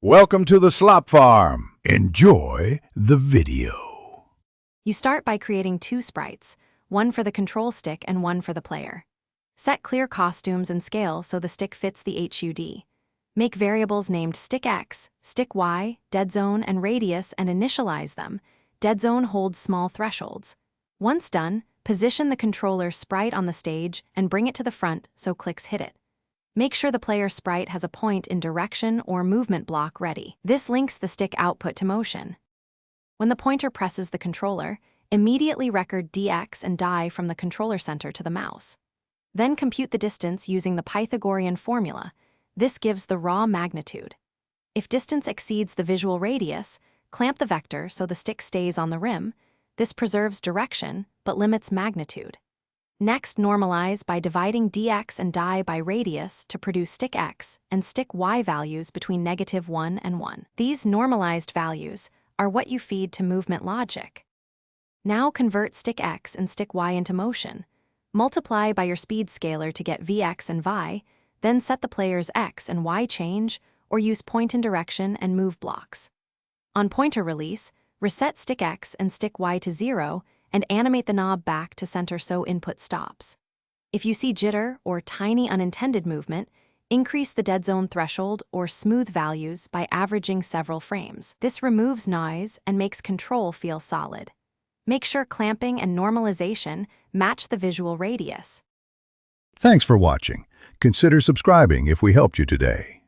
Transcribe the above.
Welcome to the Slop Farm. Enjoy the video. You start by creating two sprites, one for the control stick and one for the player. Set clear costumes and scale so the stick fits the HUD. Make variables named stick X, stick Y, dead zone, and radius and initialize them. Dead zone holds small thresholds. Once done, position the controller sprite on the stage and bring it to the front so clicks hit it. Make sure the player sprite has a point in direction or movement block ready. This links the stick output to motion. When the pointer presses the controller, immediately record dx and die from the controller center to the mouse. Then compute the distance using the Pythagorean formula. This gives the raw magnitude. If distance exceeds the visual radius, clamp the vector so the stick stays on the rim. This preserves direction but limits magnitude. Next, normalize by dividing dx and die by radius to produce stick x and stick y values between -1 and 1. These normalized values are what you feed to movement logic. Now convert stick x and stick y into motion. Multiply by your speed scaler to get vx and y, then set the player's x and y change or use point in direction and move blocks. On pointer release, reset stick x and stick y to 0 and animate the knob back to center so input stops. If you see jitter or tiny unintended movement, increase the dead zone threshold or smooth values by averaging several frames. This removes noise and makes control feel solid. Make sure clamping and normalization match the visual radius. Thanks for watching. Consider subscribing if we helped you today.